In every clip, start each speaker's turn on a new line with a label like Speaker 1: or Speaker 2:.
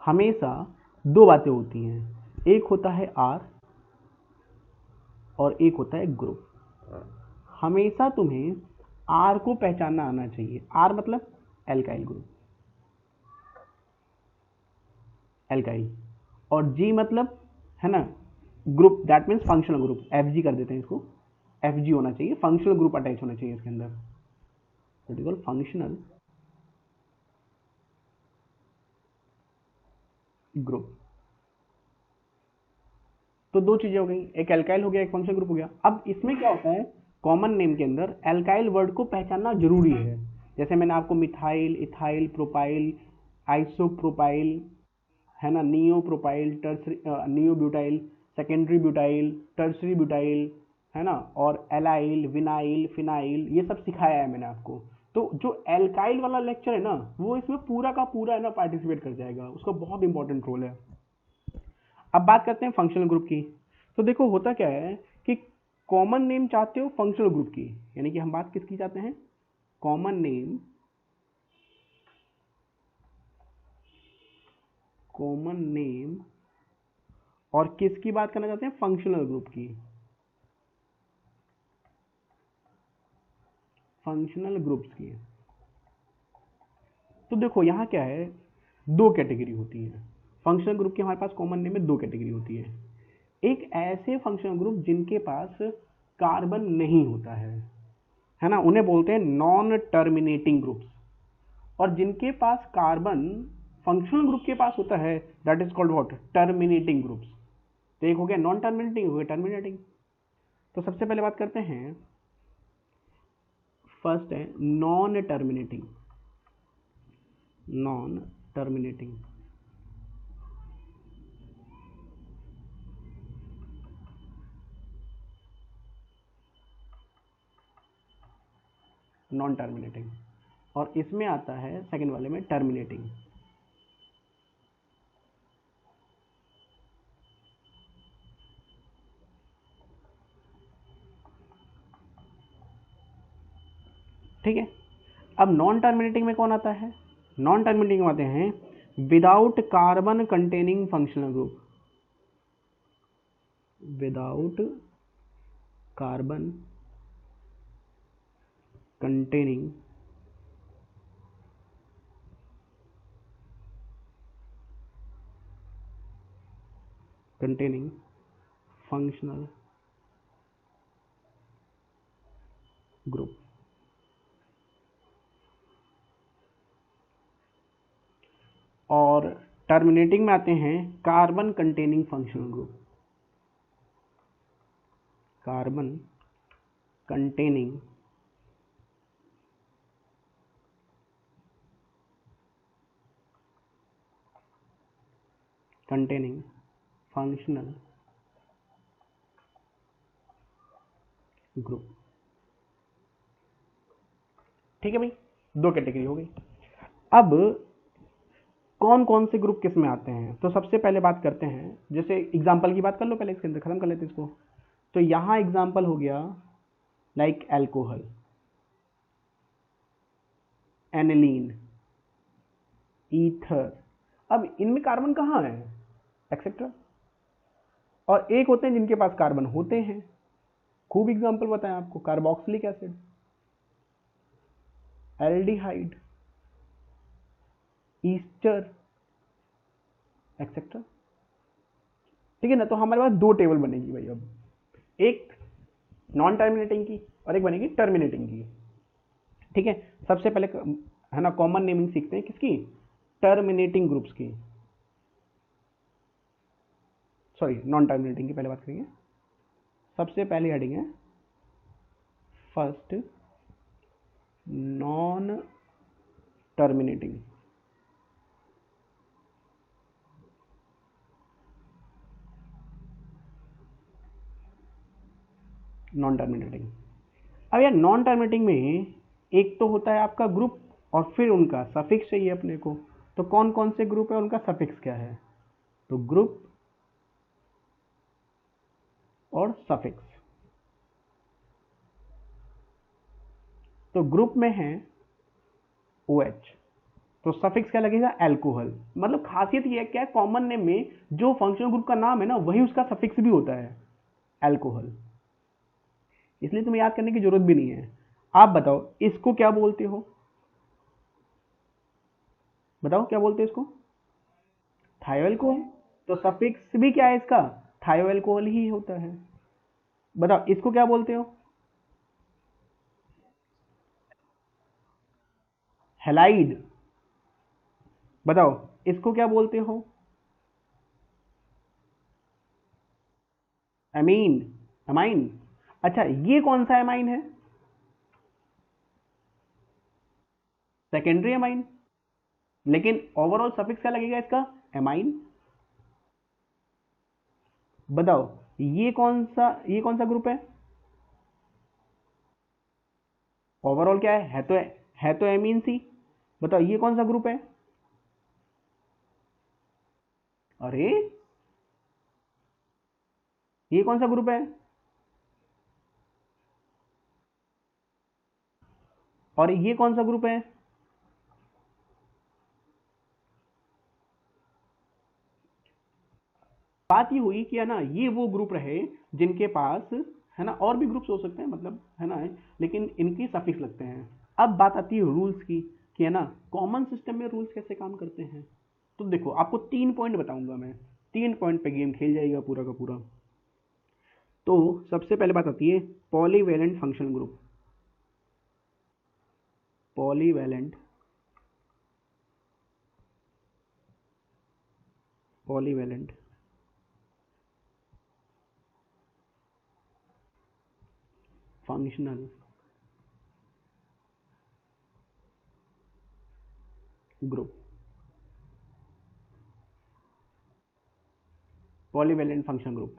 Speaker 1: हमेशा दो बातें होती हैं, एक होता है आर और एक होता है ग्रुप। हमेशा तुम्हें आर को पहचानना आना चाहिए। आर मतलब एल्काइल ग्रुप, एल्काइल, और जी मतलब है ना group, that means functional group, F G कर देते हैं इसको, एफ जी होना चाहिए, फंक्शनल ग्रुप अटैच होना चाहिए इसके अंदर, that is called functional group. तो दो चीजें हो गई, एक एल्काइल हो गया, एक फंक्शनल ग्रुप हो गया। अब इसमें क्या होता है, कॉमन नेम के अंदर एल्काइल वर्ड को पहचानना जरूरी है। जैसे मैंने आपको मिथाइल, इथाइल, प्रोपाइल, आइसोप्रोपाइल, है ना, neo propyl, neo butyl, secondary butyl, tertiary butyl, है ना, और एलाइल, विनाइल, फिनाइल, ये सब सिखाया है मैंने आपको। तो जो एल्काइल वाला लेक्चर है ना, वो इसमें पूरा का पूरा है ना पार्टिसिपेट कर जाएगा, उसका बहुत इंपॉर्टेंट रोल है। अब बात करते हैं फंक्शनल ग्रुप की। तो देखो होता क्या है कि कॉमन नेम चाहते हो फंक्शनल ग्रुप की, यानी कि हम बात किसकी चाहते हैं, कॉमन नेम, कॉमन नेम, और किसकी बात करना चाहते हैं, फंक्शनल ग्रुप की, फंक्शनल ग्रुप्स की। तो देखो यहां क्या है, दो कैटेगरी होती है फंक्शनल ग्रुप की, हमारे पास कॉमन नेम में दो कैटेगरी होती है। एक ऐसे फंक्शनल ग्रुप जिनके पास कार्बन नहीं होता है ना, उन्हें बोलते हैं नॉन टर्मिनेटिंग ग्रुप्स। और जिनके पास कार्बन फंक्शनल ग्रुप के पास होता है, that is called what, terminating groups. तो एक हो गया नॉन टर्मिनेटिंग, हो गया टर्मिनेटिंग। तो सबसे पहले बात करते हैं, फर्स्ट है non terminating, non terminating. Non terminating, और इसमें आता है सेकंड वाले में टर्मिनेटिंग। ठीक है। अब नॉन टर्मिनेटिंग में कौन आता है, नॉन टर्मिनेटिंग में आते हैं without carbon containing functional group, without carbon containing containing functional group. और टर्मिनेटिंग में आते हैं carbon containing functional group, carbon containing functional group. ठीक है भाई, दो कैटेगरी हो गई। अब कौन कौन से ग्रुप किस में आते हैं, तो सबसे पहले बात करते हैं, जैसे एग्जांपल की बात कर लो, पहले इसके अंदर खत्म कर लेते हैं इसको। तो यहां एग्जांपल हो गया लाइक एल्कोहल, एनिलीन, ईथर। अब इनमें कार्बन कहाँ है, एक्सेट्रा। और एक होते हैं जिनके पास कार्बन होते हैं, खूब एग्जांपल बताएं आपको, carboxylic acid, aldehyde, Easter, etcetera. ठीक है ना। तो हमारे पास दो टेबल बनेगी भाई, अब एक नॉन टर्मिनेटिंग की और एक बनेगी टर्मिनेटिंग की। ठीक है। सबसे पहले है ना कॉमन नेमिंग सीखते हैं किसकी, टर्मिनेटिंग ग्रुप्स की, सॉरी नॉन टर्मिनेटिंग की पहले बात करेंगे। सबसे पहली हेडिंग है first non terminating, non terminating. अब यार नॉन टर्मिनेटिंग में एक तो होता है आपका ग्रुप और फिर उनका सफिक्स चाहिए अपने को। तो कौन कौन से ग्रुप है, उनका सफिक्स क्या है, तो ग्रुप और सफिक्स। तो ग्रुप में है OH, तो सफिक्स क्या लगेगा, अल्कोहल। मतलब खासियत ये है क्या, कॉमन नेम में जो फंक्शनल ग्रुप का नाम है ना वही उसका सफिक्स भी होता है, अल्कोहल। इसलिए तुम्हें याद करने की जरूरत भी नहीं है। आप बताओ इसको क्या बोलते हो, बताओ क्या बोलते हैं इसको, थायो अल्कोहल। तो सफिक्स भी क्या है इसका, थायो अल्कोहल ही होता है। बताओ इसको क्या बोलते हो, हेलाइड। बताओ इसको क्या बोलते हो, एमीन, अमाइन। अच्छा ये कौन सा एमाइन है, सेकेंडरी एमाइन। लेकिन ओवरऑल सफिक्स क्या लगेगा इसका, एमाइन। बताओ ये कौन सा ग्रुप है, ओवरऑल क्या है तो एमीन सी। बताओ ये कौन सा ग्रुप है, अरे ये कौन सा ग्रुप है, और ये कौन सा ग्रुप है। बात ये हुई कि है ना, ये वो ग्रुप रहे जिनके पास है ना, और भी ग्रुप्स हो सकते हैं मतलब है ना, लेकिन इनकी सफिक्स लगते हैं। अब बात आती है रूल्स की, कि है ना कॉमन सिस्टम में रूल्स कैसे काम करते हैं। तो देखो आपको 3 पॉइंट बताऊंगा मैं, 3 पॉइंट पे गेम खेल जाएगा पूरा का पूरा। तो सबसे पहले बात आती है polyvalent functional group, polyvalent, polyvalent functional group, polyvalent function group.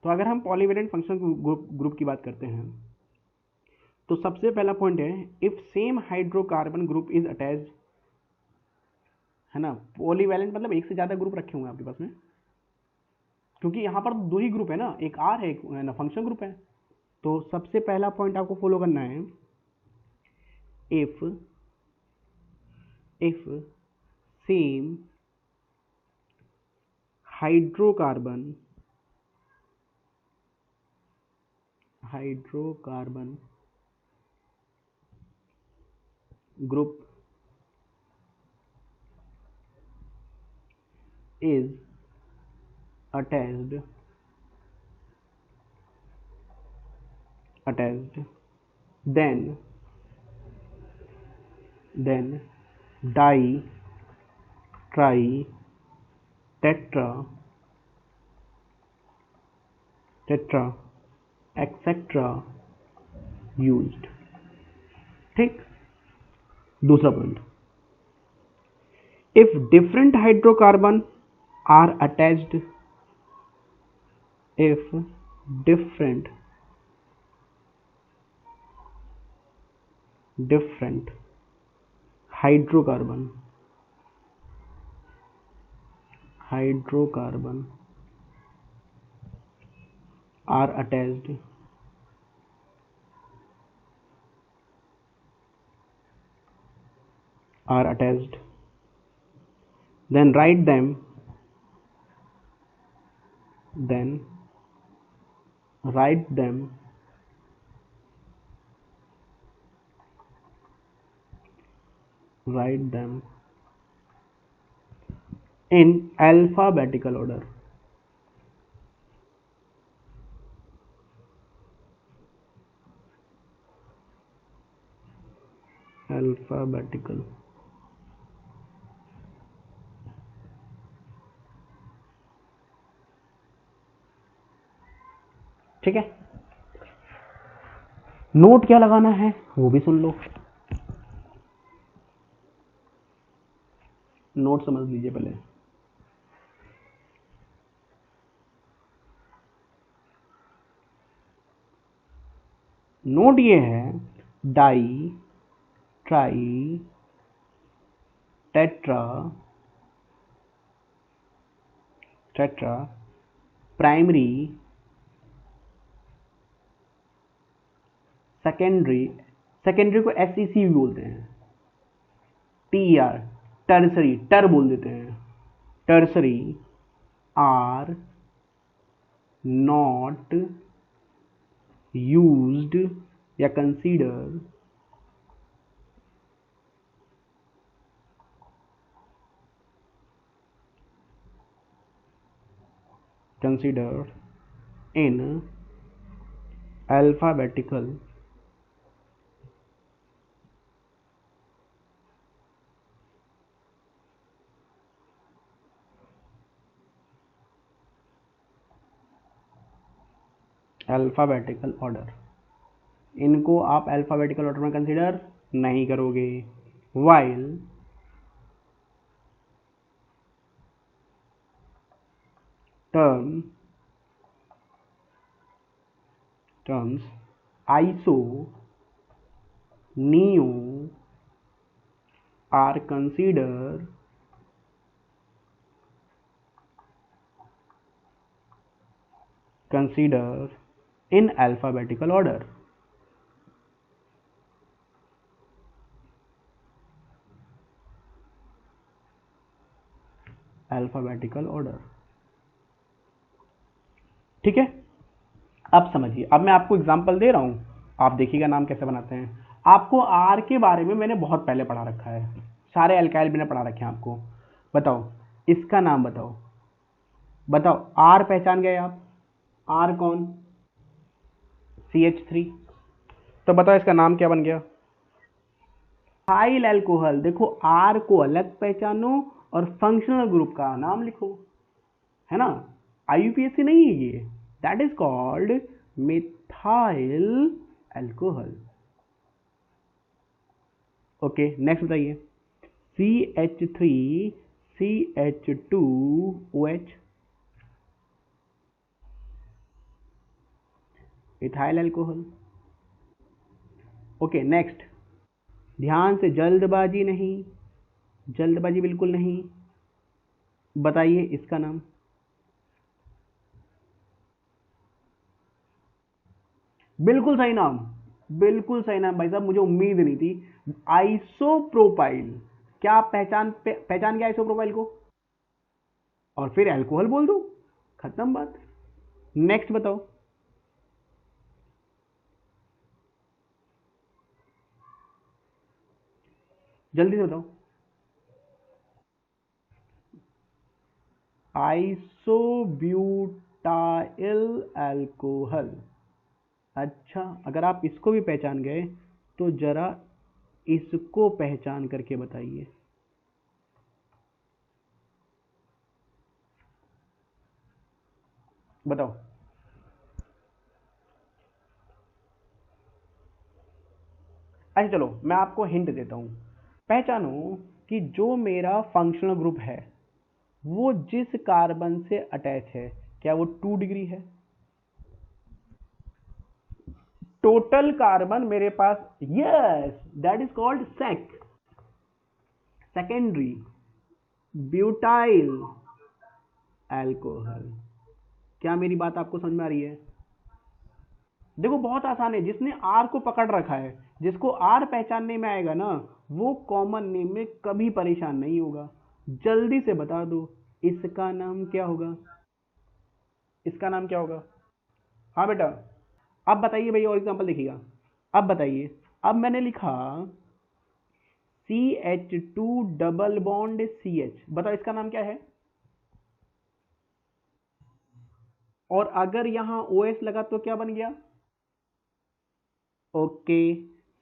Speaker 1: तो अगर हम पॉलीवैलेंट फंक्शन ग्रुप की बात करते हैं, तो सबसे पहला पॉइंट है if same hydrocarbon group is attached, है ना। पॉलीवैलेंट मतलब एक से ज्यादा ग्रुप रखे हुए हैं आपके पास में, क्योंकि यहाँ पर दो ही ग्रुप है ना, एक आर है, एक है ना फंक्शन ग्रुप है। तो सबसे पहला पॉइंट आपको फॉलो करना है, if if same hydrocarbon hydrocarbon group is attached, then di, tri, tetra, etc used। ठीक। दूसरा point, if different hydrocarbon are attached, if different hydrocarbon are attached, then write them in alphabetical order, alphabetical। ठीक है, note क्या लगाना है वो भी सुन लो, note समझ लीजिए पहले। नोट ये है di, tri, tetra, primary, secondary, secondary को एसईसी भी बोलते हैं, टी आर, टर्सरी, टर बोल देते हैं, टर्सरी आर नॉट यूज्ड या कंसीडर in alphabetical ऑर्डर। इनको आप अल्फाबेटिकल ऑर्डर में कंसीडर नहीं करोगे। While terms iso, neo are considered in alphabetical order। Alphabetical order, ठीक है। अब समझिए, अब मैं आपको एग्जांपल दे रहा हूं, आप देखिएगा नाम कैसे बनाते हैं। आपको आर के बारे में मैंने बहुत पहले पढ़ा रखा है, सारे अल्काइल मैंने पढ़ा रखे हैं आपको। बताओ इसका नाम, बताओ बताओ, आर पहचान गए आप? आर कौन? CH3। तो बताओ इसका नाम क्या बन गया? Ethyl alcohol. देखो आर को अलग पहचानो और फंक्शनल ग्रुप का नाम लिखो, है ना। IUPAC नहीं है ये, that is called methyl alcohol. Okay next बताइए, CH3 CH2OH, ethyl alcohol. Okay next, ध्यान से, जल्दबाजी नहीं, जल्दबाजी बिल्कुल नहीं। बताइए इसका नाम। बिल्कुल सही नाम, बिल्कुल सही नाम भाई साहब, मुझे उम्मीद नहीं थी। आइसोप्रोपाइल। क्या आप पहचान गया आइसोप्रोपाइल को? और फिर अल्कोहल बोल दो, खत्म बात। नेक्स्ट बताओ, जल्दी से बताओ। Isobutyl alcohol. अच्छा, अगर आप इसको भी पहचान गए तो जरा इसको पहचान करके बताइए। बताओ। अच्छा चलो मैं आपको हिंट देता हूं, पहचानो कि जो मेरा फंक्शनल ग्रुप है वो जिस कार्बन से अटैच है, क्या वो 2 डिग्री है? टोटल कार्बन मेरे पास, yes that is called sec, secondary butyl alcohol. क्या मेरी बात आपको समझ में आ रही है? देखो बहुत आसान है, जिसने आर को पकड़ रखा है, जिसको आर पहचानने में आएगा ना, वो कॉमन नेम में कभी परेशान नहीं होगा। जल्दी से बता दो इसका नाम क्या होगा? इसका नाम क्या होगा? हाँ बेटा, अब बताइए भैया, और एग्जांपल देखिएगा। अब बताइए, अब मैंने लिखा CH2 डबल बॉन्ड CH, बताओ इसका नाम क्या है? और अगर यहां OS लगा तो क्या बन गया? Okay,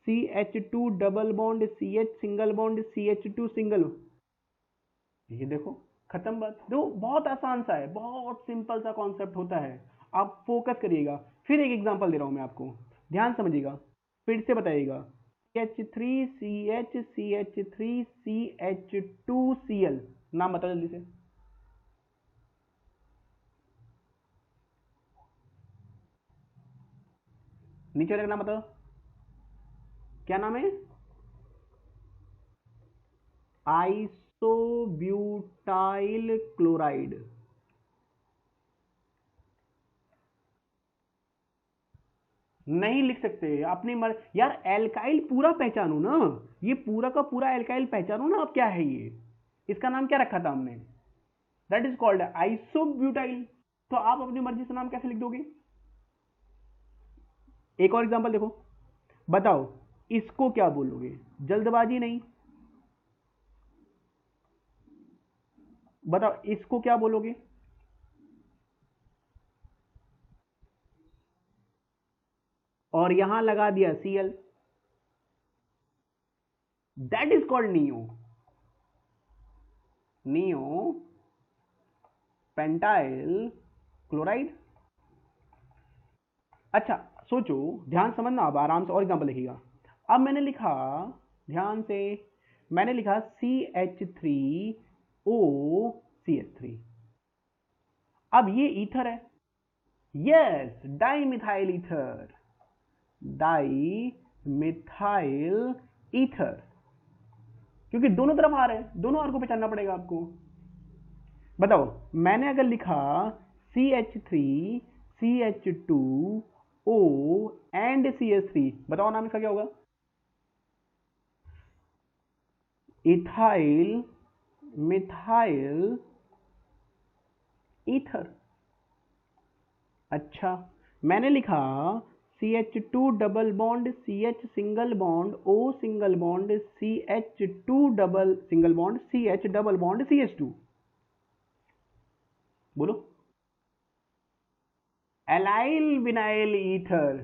Speaker 1: CH2 double bond CH single bond CH2 single. ये देखो, खत्म बात। देखो बहुत आसान सा है, बहुत सिंपल सा कॉन्सेप्ट होता है, आप फोकस करिएगा। फिर एक एग्जांपल दे रहा हूं मैं आपको, ध्यान समझिएगा, फिर से बताइएगा। CH3CH CH3CH2Cl, नाम बताओ जल्दी से। नीचे वाले का नाम बताओ, क्या नाम है? Isobutyl chloride. नहीं लिख सकते अपनी यार एल्काइल पूरा पहचानो ना, ये पूरा का पूरा एल्काइल पहचानो ना। अब क्या है ये, इसका नाम क्या रखा था हमने, दैट इज कॉल्ड आइसोब्यूटाइल। तो आप अपनी मर्जी से नाम कैसे लिख दोगे। एक और एग्जांपल देखो, बताओ इसको क्या बोलोगे, जल्दबाजी नहीं, बताओ इसको क्या बोलोगे। और यहां लगा दिया Cl, that is called neo, neo pentyl chloride. अच्छा सोचो, ध्यान समझना, अब आराम से और एग्जांपल लिखिएगा। अब मैंने लिखा, ध्यान से, मैंने लिखा CH3OCH3। अब ये ईथर है, yes, di methyl ether, di methyl ether, क्योंकि दोनों तरफ आर है, दोनों आर को पहचानना पड़ेगा आपको। बताओ मैंने अगर लिखा CH3CH2O एंड CH3, बताओ नाम इसका क्या होगा, इथाइल मिथाइल ईथर। अच्छा मैंने लिखा CH2 double bond CH single bond O single bond CH2 double single bond CH double bond CH2, बोलो, एलाइल विनाइल ईथर।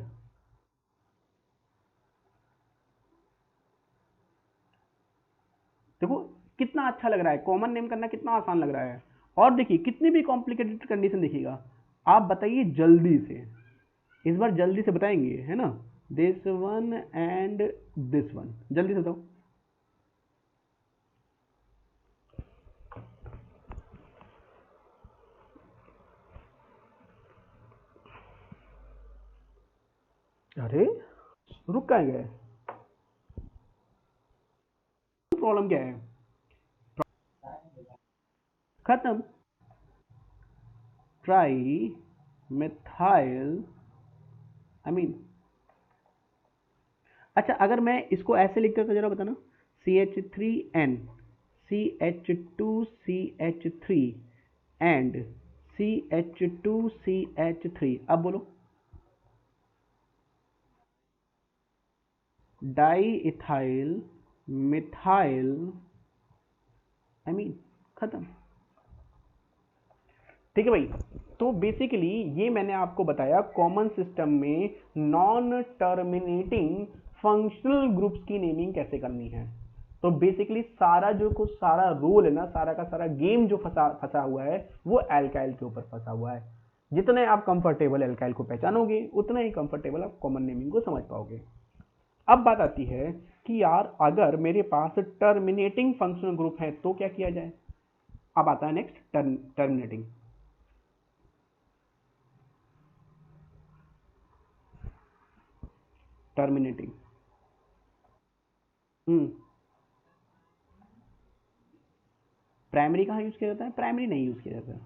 Speaker 1: देखो कितना अच्छा लग रहा है, कॉमन नेम करना कितना आसान लग रहा है। और देखिए कितनी भी कॉम्प्लिकेटेड कंडीशन देखिएगा, आप बताइए जल्दी से, इस बार जल्दी से बताएंगे, है ना, this one and this one, जल्दी से बताओ। अरे रुक कहाँ गए, प्रॉब्लम क्या है, खत्म, ट्राई मिथाइल अमीन। अच्छा अगर मैं इसको ऐसे लिखता तो जरा बताना, CH3N CH2CH3 एंड CH2CH3, अब बोलो, डाई इथाइल मिथाइल अमीन, खत्म। ठीक है भाई, तो बेसिकली ये मैंने आपको बताया कॉमन सिस्टम में नॉन टर्मिनेटिंग फंक्शनल ग्रुप्स की नेमिंग कैसे करनी है। तो बेसिकली सारा जो कुछ सारा रोल है ना, सारा का सारा गेम जो फंसा हुआ है वो एल्काइल के ऊपर फंसा हुआ है। जितने आप कंफर्टेबल एल्काइल को पहचानोगे उतना ही कंफर्टेबल आप कॉमन नेमिंग को समझ पाओगे। अब बात आती है कि यार अगर मेरे पास टर्मिनेटिंग फंक्शनल ग्रुप है तो क्या किया जाए। अब आता है नेक्स्ट टर्मिनेटिंग। टर्मिनेटिंग प्राइमरी कहाँ यूज किया जाता है, प्राइमरी नहीं यूज किया जाता है।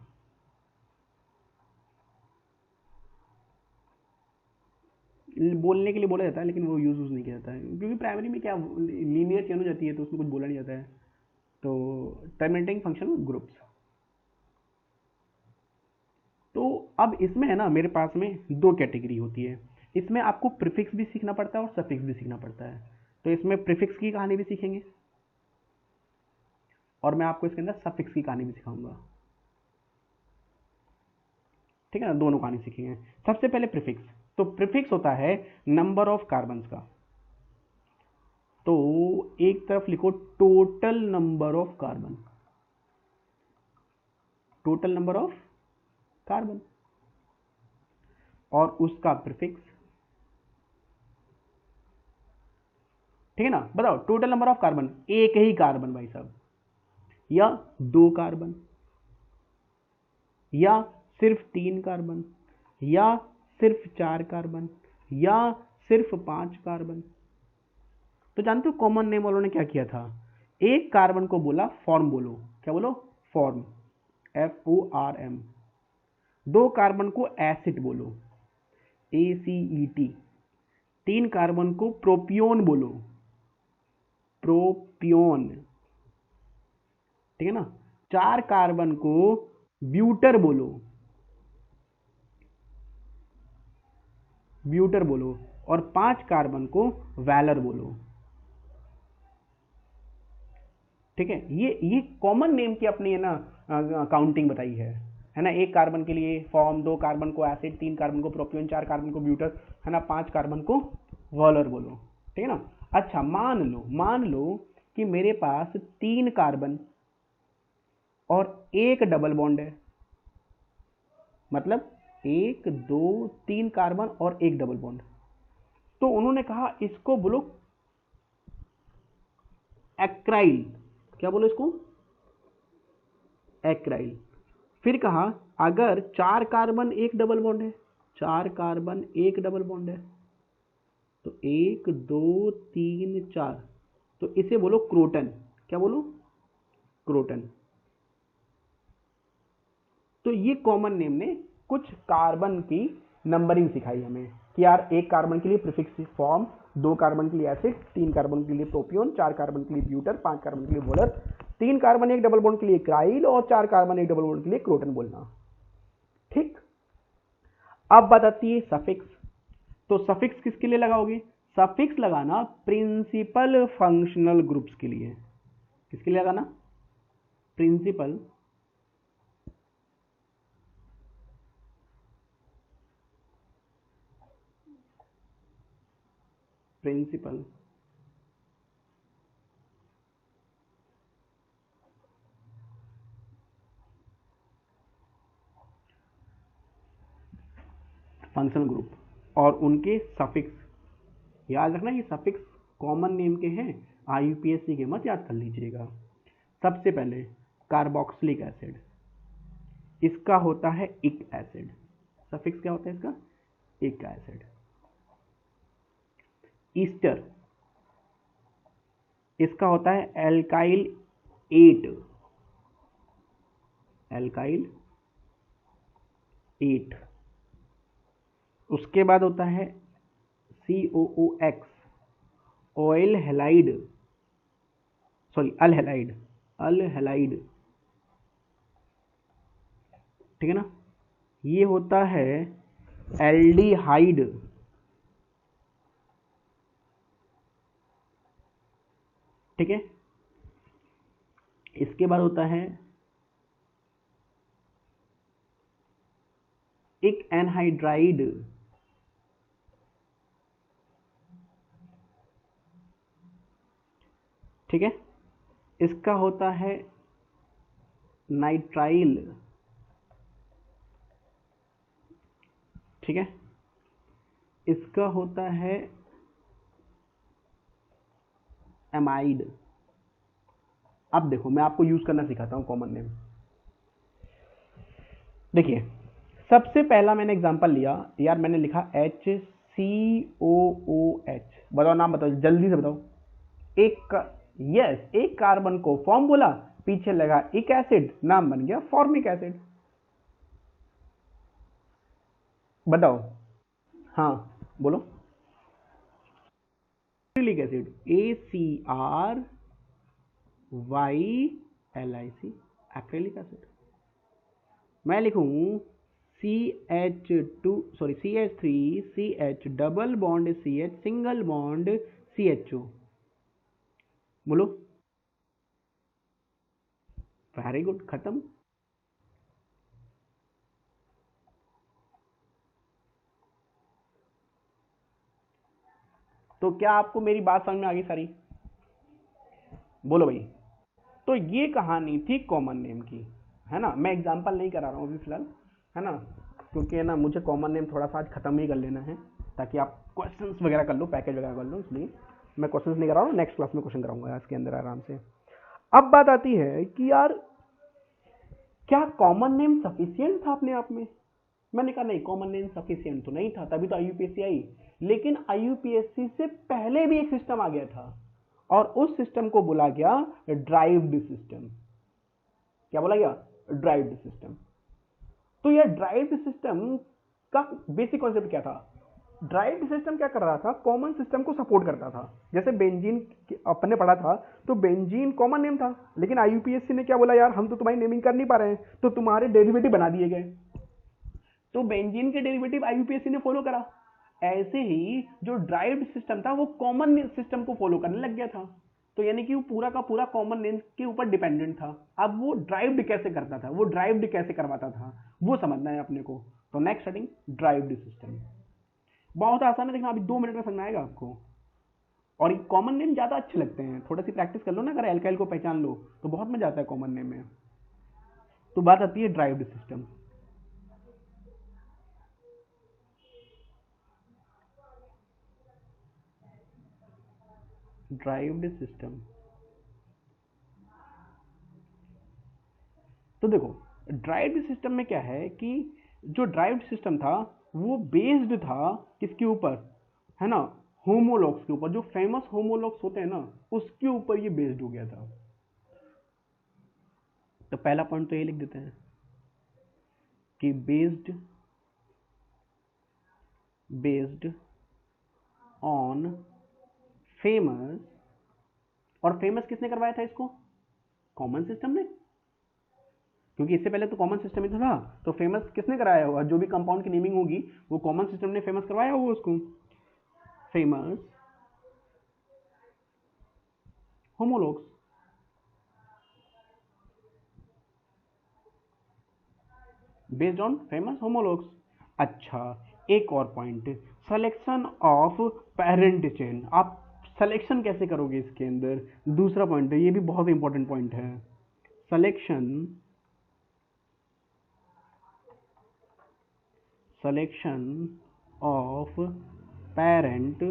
Speaker 1: बोलने के लिए बोला जाता है लेकिन वो यूज नहीं किया जाता है, क्योंकि प्राइमरी में क्या लीनियर चेन हो जाती है तो उसमें कुछ बोला नहीं जाता है। तो टर्मिनेटिंग फंक्शनल ग्रुप्स, तो अब इसमें है ना मेरे पास में दो कैटेगरी होती है। इसमें आपको प्रीफिक्स भी सीखना पड़ता है और सफिक्स भी सीखना पड़ता है। तो इसमें प्रीफिक्स की कहानी भी सीखेंगे और मैं आपको इसके अंदर सफिक्स की कहानी भी सिखाऊंगा। ठीक है ना, दोनों कहानी सीखेंगे। सबसे पहले प्रीफिक्स, तो प्रीफिक्स होता है नंबर ऑफ कार्बन्स का। तो एक तरफ लिखो total number of carbon, total number of carbon, और उसका प्रीफिक्स। ठीक है ना, बताओ टोटल नंबर ऑफ कार्बन, एक ही कार्बन भाई साहब, या दो कार्बन, या सिर्फ तीन कार्बन, या सिर्फ चार कार्बन, या सिर्फ पांच कार्बन। तो जानते हो कॉमन नेम वालों ने क्या किया था, एक कार्बन को बोला फॉर्म, बोलो क्या बोलो, फॉर्म, FORM। दो कार्बन को एसिड बोलो, ACET। 3 कार्बन को प्रोपियोन बोलो, प्रोपियोन, ठीक है ना। 4 कार्बन को ब्यूटर बोलो, ब्यूटर बोलो, और 5 कार्बन को वैलर बोलो, ठीक है। ये कॉमन नेम की अपनी है ना काउंटिंग बताई है ना। 1 कार्बन के लिए फॉर्म, 2 कार्बन को एसिड, 3 कार्बन को प्रोपियोन, 4 कार्बन को ब्यूटर, है ना, 5 कार्बन को वॉलर बोलो, ठीक है ना। अच्छा, मान लो कि मेरे पास 3 कार्बन और 1 डबल बॉन्ड है, मतलब 1 2 3 कार्बन और 1 डबल बॉन्ड। तो उन्होंने कहा इसको बोलो एक्राइल, क्या बोलो इसको, एक्राइल। फिर कहा अगर 4 कार्बन 1 डबल बॉन्ड है, 4 कार्बन 1 डबल बॉन्ड है, तो 1 2 3 4, तो इसे बोलो क्रोटन, क्या बोलो, क्रोटन। तो ये कॉमन नेम ने कुछ कार्बन की नंबरिंग सिखाई हमें कि यार 1 कार्बन के लिए प्रीफिक्स फॉर्म, 2 कार्बन के लिए एसिड, 3 कार्बन के लिए प्रोपियोन, 4 कार्बन के लिए ब्यूटर, 5 कार्बन के लिए वॉलर, 3 कार्बन 1 डबल बॉन्ड के लिए क्राइल और 4 कार्बन 1 डबल बॉन्ड के लिए क्रोटन बोलना, ठीक। अब बात आती है सफिक्स। तो सफिक्स किसके लिए लगाओगे, सफिक्स लगाना प्रिंसिपल फंक्शनल ग्रुप्स के लिए। किसके लिए लगाना, प्रिंसिपल प्रिंसिपल फंक्शनल ग्रुप और उनके सफिक्स याद रखना। ये सफिक्स कॉमन नेम के हैं, आईयूपीएससी के मत याद कर लीजिएगा। सबसे पहले कार्बोक्सिलिक एसिड, इसका होता है इक एसिड, सफिक्स क्या होता है इसका, इक एसिड। ईस्टर, इसका होता है एल्काइल 8, एल्काइल 8। उसके बाद होता है COOX, ऑयल हेलाइड, सॉरी अल्हेलाइड, अल्हेलाइड, ठीक है ना। ये होता है एल्डिहाइड, ठीक है। इसके बाद होता है इक एनहाइड्राइड, ठीक है। इसका होता है नाइट्राइल, ठीक है। इसका होता है एमाइड। अब देखो मैं आपको यूज करना सिखाता हूं कॉमन नेम। देखिए सबसे पहला मैंने एग्जांपल लिया यार, मैंने लिखा HCOOH, बताओ नाम बताओ जल्दी से बताओ। एक कार्बन को फॉर्म बोला, पीछे लगा इक एसिड, नाम बन गया फॉर्मिक एसिड। बताओ, हाँ बोलो। Acrylic acid, ACRYLIC, acrylic acid. मैं लिखूं CH3CH double bond CH single bond CHO, बोलो। वेरी गुड, खत्म। तो क्या आपको मेरी बात समझ में आ गई सारी, बोलो भाई। तो ये कहानी थी कॉमन नेम की, है ना। मैं एग्जांपल नहीं करा रहा हूँ अभी फिलहाल, है ना, क्योंकि है ना मुझे कॉमन नेम थोड़ा सा आज खत्म ही कर लेना है ताकि आप क्वेश्चंस वगैरह कर लो, पैकेज वगैरह कर लो, इसलिए मैं क्वेश्चंस नहीं करा रहा हूँ। नेक्स्ट क्लास में क्वेश्चन कराऊंगा इसके अंदर आराम से। अब बात आती है कि यार क्या कॉमन नेम सफिशियंट था अपने आप में। मैंने कहा नहीं, कॉमन नेम सफिशियंट तो नहीं था, तभी तो आईयूपीएससी आई। लेकिन आईयूपीएससी से पहले भी एक सिस्टम आ गया था और उस सिस्टम को बोला गया ड्राइव्ड सिस्टम। क्या बोला गया, ड्राइव्ड सिस्टम। तो यह ड्राइव्ड सिस्टम का बेसिक कॉन्सेप्ट क्या था, ड्राइव्ड सिस्टम क्या कर रहा था, कॉमन सिस्टम को सपोर्ट करता था। जैसे बेंजीन अपने पढ़ा था, तो बेंजीन कॉमन नेम था, लेकिन आईयूपीएससी ने क्या बोला, यार हम तो तुम्हारी नेमिंग कर नहीं पा रहे हैं, तो तुम्हारे डेरिवेटिव बना दिए गए, तो बेंजीन के डेरिवेटिव आईयूपीएससी ने फॉलो करा। ऐसे ही जो ड्राइव्ड सिस्टम था वो कॉमन सिस्टम को फॉलो करने लग गया था, तो यानी कि वो पूरा का पूरा कॉमन नेम के ऊपर डिपेंडेंट था। अब वो ड्राइव्ड कैसे करता था, वो ड्राइव्ड कैसे करवाता था, वो समझना है अपने को। तो नेक्स्ट हेडिंग ड्राइव्ड सिस्टम, बहुत आसान है, देखना अभी 2 मिनट में समझ में आएगा आपको। और ये कॉमन नेम ज्यादा अच्छे लगते हैं, थोड़ा सी प्रैक्टिस कर लो ना, अगर एल्काइल को पहचान लो तो बहुत मजा आता है कॉमन नेम में। तो बात आती है ड्राइव्ड सिस्टम। ड्राइव्ड सिस्टम, तो देखो ड्राइव्ड सिस्टम में क्या है कि जो ड्राइव्ड सिस्टम था वो बेस्ड था किसके ऊपर, है ना, होमोलॉग्स के ऊपर। जो फेमस होमोलॉग्स होते हैं ना, उसके ऊपर ये बेस्ड हो गया था। तो पहला पॉइंट तो ये लिख देते हैं कि बेस्ड ऑन फेमस, और फेमस किसने करवाया था इसको, कॉमन सिस्टम ने, क्योंकि इससे पहले तो कॉमन सिस्टम ही था। तो फेमस किसने कराया होगा, जो भी कंपाउंड की नेमिंग होगी वो कॉमन सिस्टम ने फेमस करवाया होगा उसको। Famous homologues, based on famous homologues. अच्छा, एक और point, selection of parent chain. आप सिलेक्शन कैसे करोगे इसके अंदर, दूसरा पॉइंट है, ये भी बहुत इंपॉर्टेंट पॉइंट है। Selection of parent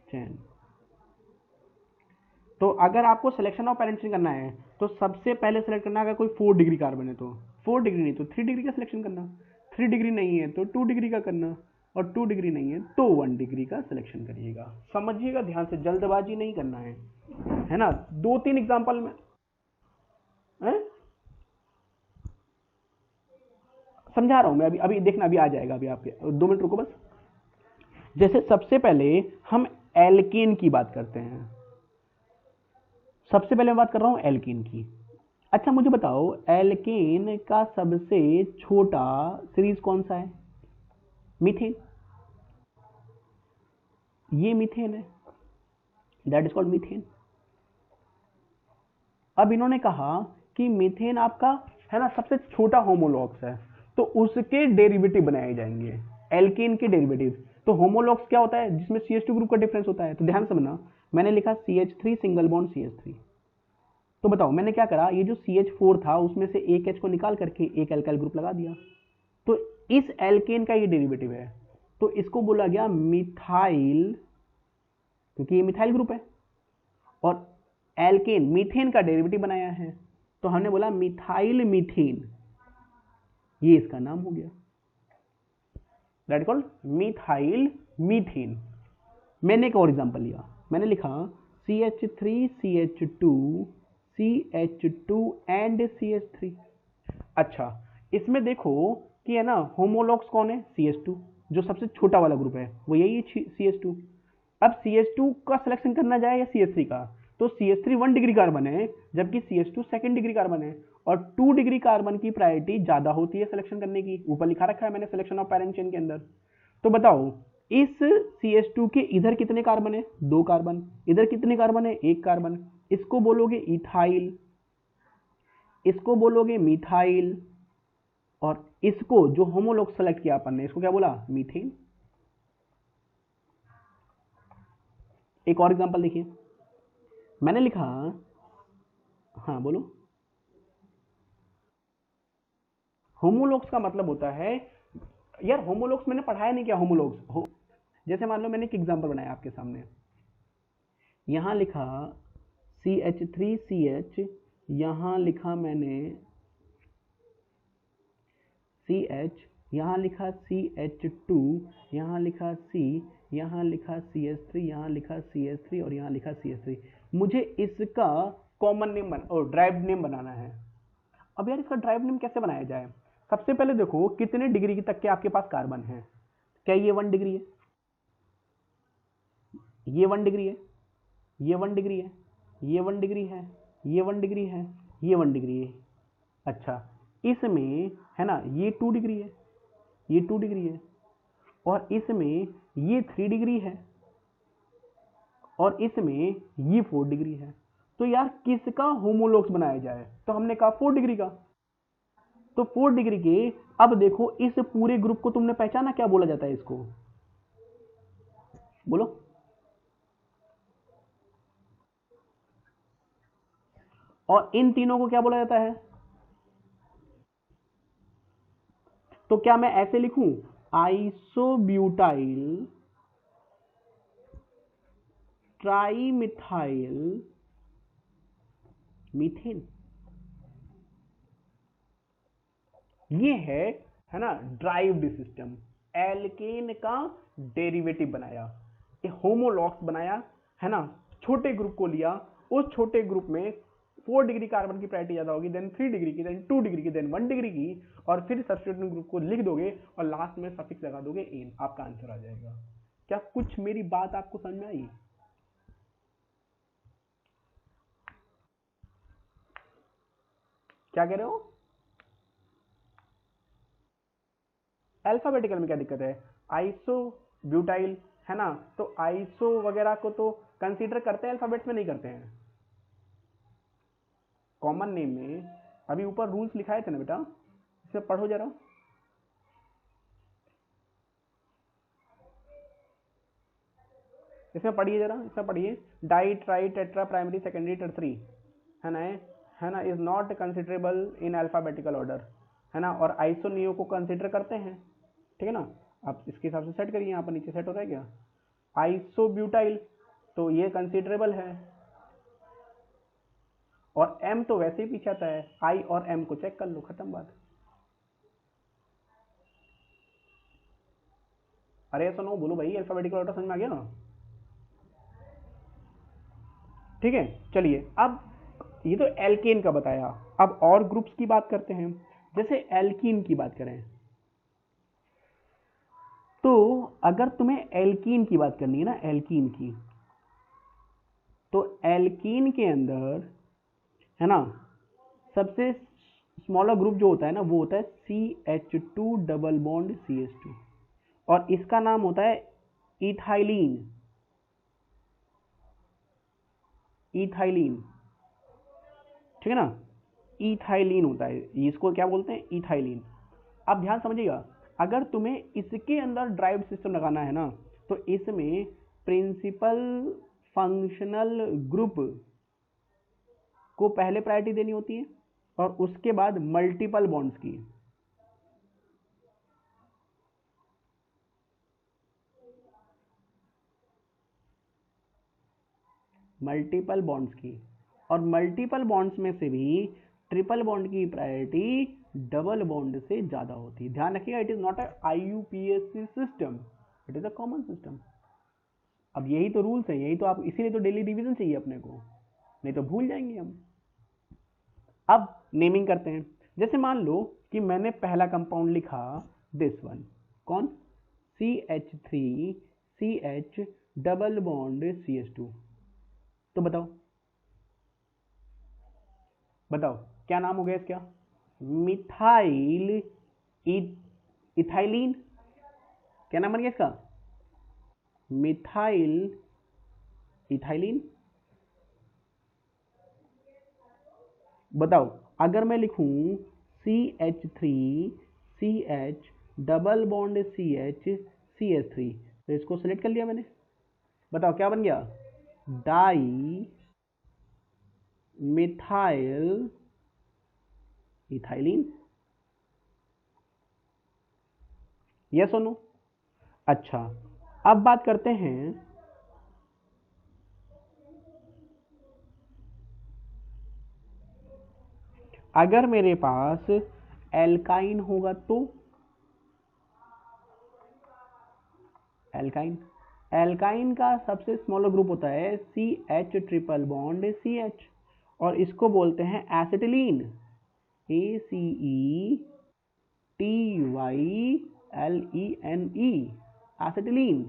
Speaker 1: chain. तो अगर आपको सिलेक्शन ऑफ पेरेंट चेन करना है तो सबसे पहले सेलेक्ट करना, अगर कोई 4 डिग्री कार्बन है तो 4 डिग्री नहीं तो 3 डिग्री का सिलेक्शन करना, 3 डिग्री नहीं है तो 2 डिग्री का करना, और 2 डिग्री नहीं है तो 1 डिग्री का सिलेक्शन करिएगा। समझिएगा ध्यान से, जल्दबाजी नहीं करना है ना। 2-3 एग्जाम्पल में है? समझा रहा हूं मैं, अभी अभी देखना, अभी आ जाएगा, अभी आपके 2 मिनट रुको बस। जैसे सबसे पहले हम एल्केन की बात करते हैं, सबसे पहले मैं बात कर रहा हूं एल्केन की। अच्छा मुझे बताओ, एल्केन का सबसे छोटा सीरीज कौन सा है, मीथेन। ये मीथेन है, दैट इज कॉल्ड मीथेन। अब इन्होंने कहा कि मीथेन आपका है ना सबसे छोटा होमोलॉग्स है, तो उसके डेरिवेटिव बनाए जाएंगे, एल्केन के डेरिवेटिव। तो होमोलॉग्स क्या होता है, जिसमें CH2 ग्रुप का डिफरेंस होता है। तो ध्यान समझना, मैंने लिखा CH3 सिंगल बॉन्ड CH3। तो बताओ मैंने क्या करा, ये जो CH4 था उसमें से एक H को निकाल करके एक एल्काइल ग्रुप लगा दिया, तो इस एल्केन का ये डेरिवेटिव है, तो इसको बोला गया मिथाइल, क्योंकि ये मिथाइल ग्रुप है, और एल्केन मीथेन का डेरिवेटिव बनाया है, तो हमने बोला मिथाइल मीथेन, ये इसका नाम हो गया, that is called methyl methane. मैंने एक और एग्जांपल लिया, मैंने लिखा CH3 CH2 एंड CH3। अच्छा, इसमें देखो कि है ना होमोलॉग्स कौन है, CH2, जो सबसे छोटा वाला ग्रुप है वो यही है CH2। अब CH2 का सिलेक्शन करना जाए या CH3 का, तो CH3 1 डिग्री कार्बन है, जबकि CH2 2 डिग्री कार्बन है, और 2 डिग्री कार्बन की प्रायोरिटी ज्यादा होती है सिलेक्शन करने की, ऊपर लिखा रखा है मैंने सिलेक्शन ऑफ पेरेंट चेन के अंदर। तो बताओ इस CH2 के इधर कितने कार्बन है, 2 कार्बन, इधर कितने कार्बन है, 1 कार्बन, इसको बोलोगे इथाइल, इसको बोलोगे मिथाइल, और इसको जो होमोलॉग सेलेक्ट किया अपन ने इसको क्या बोला, मीथेन। एक और एग्जांपल देखिए, मैंने लिखा, हाँ बोलो। होमोलॉग्स का मतलब होता है, यार होमोलॉग्स मैंने पढ़ाया नहीं क्या, होमोलॉग्स जैसे मान लो मैंने एक एग्जांपल बनाया आपके सामने, यहां लिखा CH3CH, यहां लिखा मैंने CH, यहां लिखा CH2, यहां लिखा C, यहां लिखा CH3, यहां लिखा CH3, और यहां लिखा CH3। मुझे इसका कॉमन नेम और ड्राइव नेम बनाना है। अब यार इसका ड्राइव नेम कैसे बनाया जाए, सबसे पहले देखो कितने डिग्री तक के आपके पास कार्बन है। क्या ये 1 डिग्री है, ये 1 डिग्री है, ये 1 डिग्री है, ये 1 डिग्री है, ये 1 डिग्री है, ये 1 डिग्री है। अच्छा, इसमें है ना ये 2 डिग्री है, ये 2 डिग्री है, और इसमें ये 3 डिग्री है, और इसमें ये 4 डिग्री है। तो यार किसका होमोलॉग्स बनाया जाए, तो हमने कहा 4 डिग्री का। तो 4 डिग्री के, अब देखो इस पूरे ग्रुप को तुमने पहचाना, क्या बोला जाता है इसको, बोलो। और इन तीनों को क्या बोला जाता है, तो क्या मैं ऐसे लिखूं, आइसोब्यूटाइल ट्राइमिथाइल मीथेन। ये है ना ड्राइव्ड सिस्टम, एल्केन का डेरिवेटिव बनाया, ये होमोलॉग्स बनाया, है ना। छोटे ग्रुप को लिया, उस छोटे ग्रुप में 4 डिग्री कार्बन की प्रायोरिटी ज्यादा होगी, देन 3 डिग्री की, देन 2 डिग्री की, देन 1 डिग्री की, और फिर सब्स्टिट्यूटेंट ग्रुप को लिख दोगे और लास्ट में सफिक्स लगा दोगे एन, आपका आंसर आ जाएगा। क्या कुछ मेरी बात आपको समझ में आई? क्या कह रहे हो? अल्फाबेटिकल में क्या दिक्कत है, आइसो ब्यूटाइल है ना, तो आइसो वगैरह को तो कंसीडर करते हैं, अल्फाबेट्स में नहीं करते हैं। कॉमन नेम में अभी ऊपर रूल्स लिखाए थे ना बेटा, इसमें पढ़ो जरा। इसमें पढ़िए जरा, इसमें पढ़िए, die tri tetra primary secondary tertiary, है ना, is not considerable in alphabetical order, है ना, और आइसो नियो को कंसिडर करते हैं, ठीक है ना। आप इसके हिसाब से सेट करिए, यहाँ पर नीचे सेट हो रहा है क्या, आइसोब्यूटाइल तो ये कंसिडरेबल है, और एम तो वैसे ही पीछे आता है, आई और एम को चेक कर लो, खत्म बात। अरे सुनो, बोलो भाई, अल्फाबेटिकल ऑर्डर समझ में आ गया ना? ठीक है, चलिए अब ये तो एल्केन का बताया, अब और ग्रुप्स की बात करते हैं। जैसे एल्कीन की बात करें, तो अगर तुम्हें एल्कीन की बात करनी है ना, एल्कीन की, तो एल्कीन के अंदर है ना सबसे स्मॉलर ग्रुप जो होता है ना, वो होता है CH2 डबल बॉन्ड CH2, और इसका नाम होता है इथाइलिन, इथाइलिन, ठीक है ना, इथाइलिन होता है, इसको क्या बोलते हैं, इथाइलिन। अब ध्यान समझिएगा, अगर तुम्हें इसके अंदर ड्राइव सिस्टम लगाना है ना, तो इसमें प्रिंसिपल फंक्शनल ग्रुप को पहले प्रायोरिटी देनी होती है, और उसके बाद मल्टीपल बॉन्ड्स की, मल्टीपल बॉन्ड्स की, और मल्टीपल बॉन्ड्स में से भी ट्रिपल बॉन्ड की प्रायोरिटी डबल बॉन्ड से ज्यादा होती है। ध्यान रखिएगा, it is not a IUPAC system, it is a common system. अब यही तो रूल्स है, यही तो आप, इसीलिए तो डेली रिवीजन चाहिए अपने को, नहीं तो भूल जाएंगे हम। अब नेमिंग करते हैं, जैसे मान लो कि मैंने पहला कंपाउंड लिखा दिस वन, कौन, CH3CH डबल बॉन्ड CH2, तो बताओ बताओ क्या नाम हो गया इसका, मिथाइल इथाइलिन, क्या नाम बन गया इसका, मिथाइल इथाइलिन। बताओ अगर मैं लिखूं CH3CH डबल बॉन्ड CH तो इसको सिलेक्ट कर लिया मैंने, बताओ क्या बन गया, डाई मिथाइल इथाइलिन, यस और नो। अच्छा, अब बात करते हैं, अगर मेरे पास एल्काइन होगा तो, एल्काइन, एल्काइन का सबसे स्मॉलर ग्रुप होता है CH ट्रिपल बॉन्ड CH, और इसको बोलते हैं एसिटिलीन, ACE TYLENE, एसिटिलीन।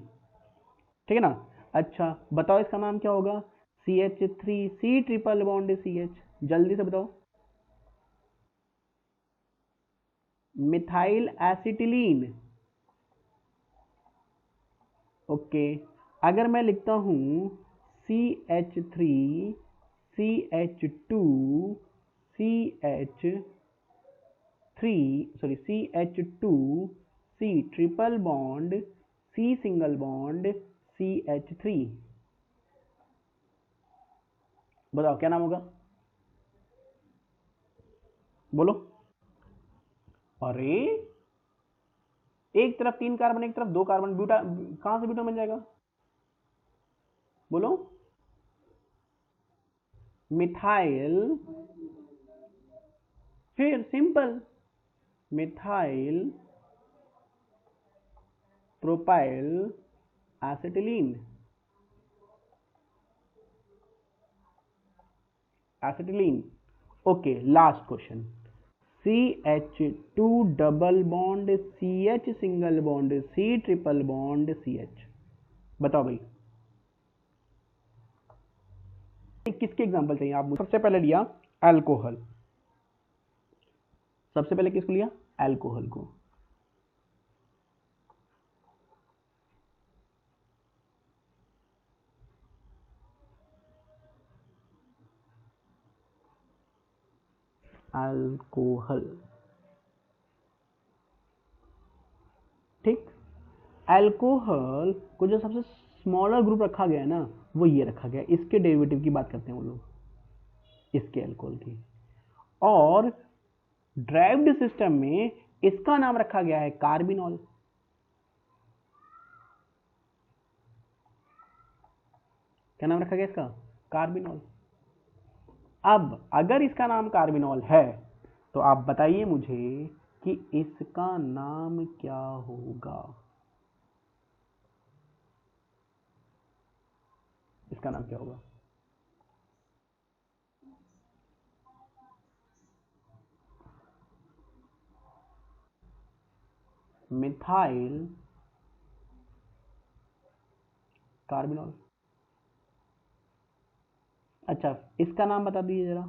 Speaker 1: ठीक है ना। अच्छा बताओ इसका नाम क्या होगा? CH3C ट्रिपल बॉन्ड CH, जल्दी से बताओ। Methyl acetylene. ओके, अगर मैं लिखता हूं CH3 triple bond C single bond CH3, बताओ क्या नाम होगा? बोलो। अरे एक तरफ 3 कार्बन, एक तरफ 2 कार्बन, ब्यूटा कहां से ब्यूटा बन जाएगा? बोलो। मिथाइल, फिर simple, methyl propyl acetylene, acetylene. Okay, last question. CH2 double bond CH single bond C triple bond CH, बताओ भाई किसके एग्जांपल चाहिए आप मुझे? सबसे पहले लिया अल्कोहल, सबसे पहले किसको लिया? अल्कोहल को। अल्कोहल, ठीक। अल्कोहल को जो सबसे स्मॉलर ग्रुप रखा गया है ना, वो ये रखा गया। इसके डेरिवेटिव की बात करते हैं वो लोग, इसके अल्कोहल की। और ड्राइव्ड सिस्टम में इसका नाम रखा गया है कार्बिनॉल। क्या नाम रखा गया इसका? कार्बिनॉल। अब अगर इसका नाम कार्बिनॉल है तो आप बताइए मुझे कि इसका नाम क्या होगा? इसका नाम क्या होगा? Methyl carbinol. अच्छा, इसका नाम बता दीजिए जरा।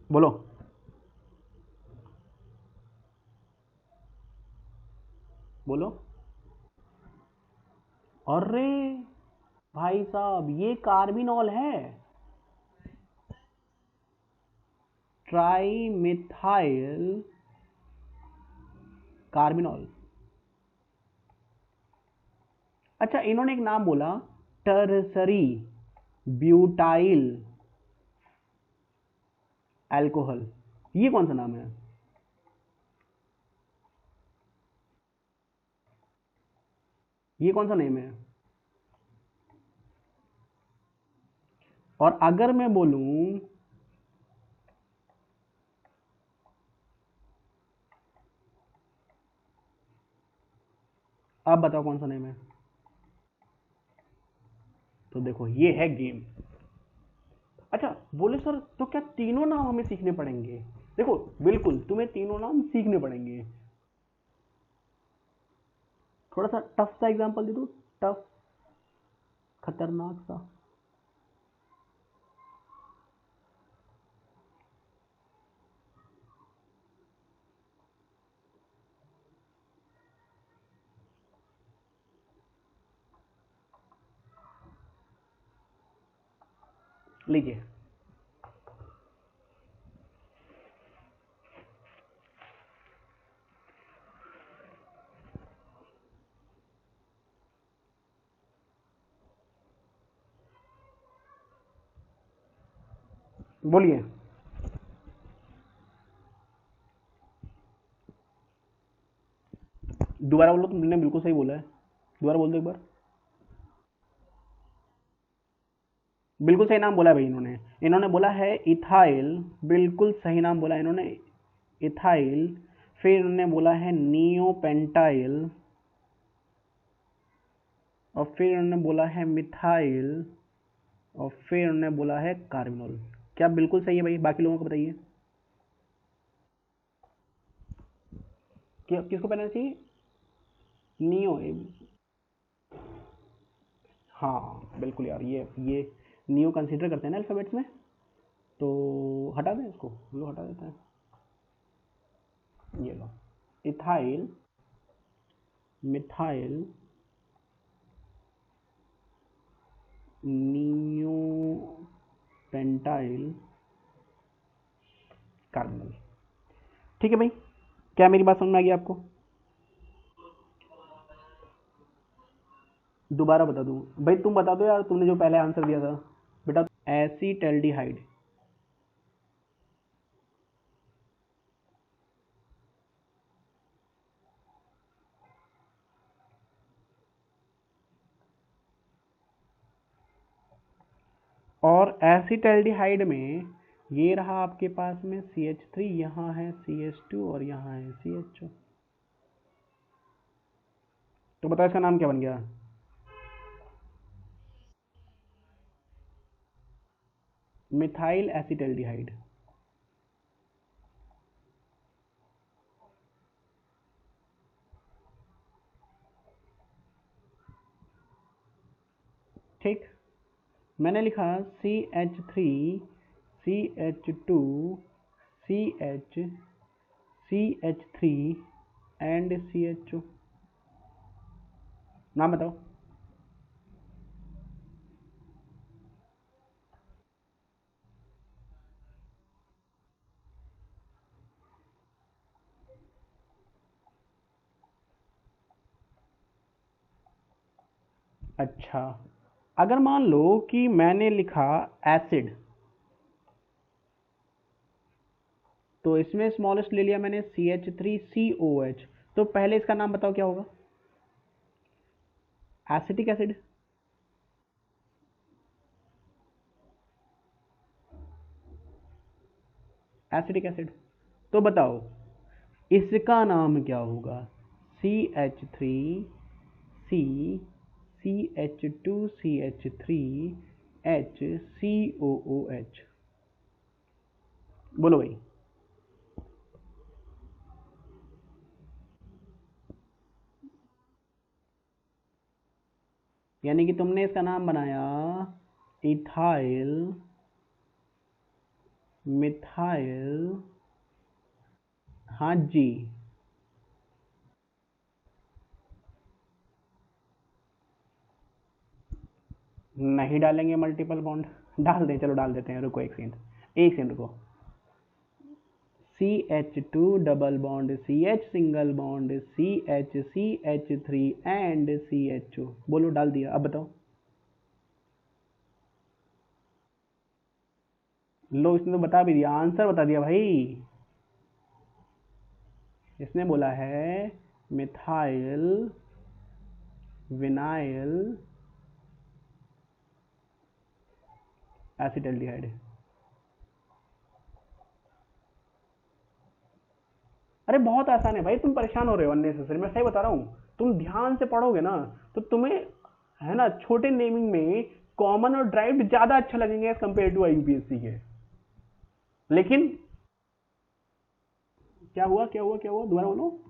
Speaker 1: बोलो। बोलो। अरे भाई साहब, ये कार्बिनॉल है, ट्राई मिथाइल कार्बिनॉल। अच्छा, इन्होंने एक नाम बोला, टर्सरी ब्यूटाइल अल्कोहल। ये कौन सा नाम है? ये कौन सा नेम है? और अगर मैं बोलूं, अब बताओ कौन सा नेम है? तो देखो, ये है गेम। अच्छा बोले सर, तो क्या तीनों नाम हमें सीखने पड़ेंगे? देखो बिल्कुल, तुम्हें तीनों नाम सीखने पड़ेंगे। थोड़ा सा टफ सा एग्जांपल दे दो, टफ, खतरनाक सा। लीजिए। बोलिए। दोबारा बोलो, तुमने बिल्कुल सही बोला है, दोबारा बोल दो एक बार। बिल्कुल सही नाम बोला है भाई इन्होंने। इन्होंने बोला है इथाइल, बिल्कुल सही नाम बोला है इन्होंने, इथाइल। फिर इन्होंने बोला है नियोपेंटाइल, और फिर उन्होंने बोला है मिथाइल, और फिर उन्होंने बोला है कार्बिनोल। क्या बिल्कुल सही है भाई? बाकी लोगों को बताइए कि किसको पहनना चाहिए? नियो। हाँ बिल्कुल यार, ये नियो कंसीडर करते हैं ना अल्फ़ाबेट्स में, तो हटा दें इसको, लो हटा देते हैं। ये लो, ethyl, methyl, neopentyl, carbonyl. ठीक है भाई, क्या मेरी बात समझ में आ गई आपको? दोबारा बता दूं? भाई तुम बता दो यार, तुमने जो पहले आंसर दिया था बेटा। एसीटल्डिहाइड। और एसीटल्डिहाइड में ये रहा आपके पास में CH3, यहाँ है CH2 और यहाँ है CHO। तो बताओ इसका नाम क्या बन गया? Methyl acetaldehyde. ठीक, मैंने लिखा CH3, CH2, CH, CH3 and CHO। नाम बताओ। अच्छा, अगर मान लो कि मैंने लिखा एसिड, तो इसमें स्मॉलेस्ट ले लिया मैंने CH3COH, तो पहले इसका नाम बताओ क्या होगा? Acetic acid. Acetic acid. तो बताओ इसका नाम क्या होगा? CH3C, CH2CH3HCOOH। बोलो भाई। यानी कि तुमने इसका नाम बनाया इथाइल मिथाइल। हाँ जी। नहीं डालेंगे मल्टीपल बॉन्ड? डाल दें, चलो डाल देते हैं, रुको एक सेकंड, एक सेकंड रुको। CH2 double bond CH single bond CH CH3 and CHO। बोलो, डाल दिया, अब बताओ। लो, इसने तो बता भी दिया, आंसर बता दिया भाई। इसने बोला है मिथाइल विनाइल एसिटल्डिहाइड। अरे बहुत आसान है भाई, तुम परेशान हो रहे हो अननेसेसरी, मैं सही बता रहा हूँ। तुम ध्यान से पढ़ोगे ना, तो तुम्हें, है ना, छोटे नेमिंग में कॉमन और ड्राइव्ड ज्यादा अच्छा लगेंगे एज कम्पेयर टू यूपीएससी के। लेकिन क्या हुआ, क्या हुआ, क्या हुआ? दोबारा बोलो।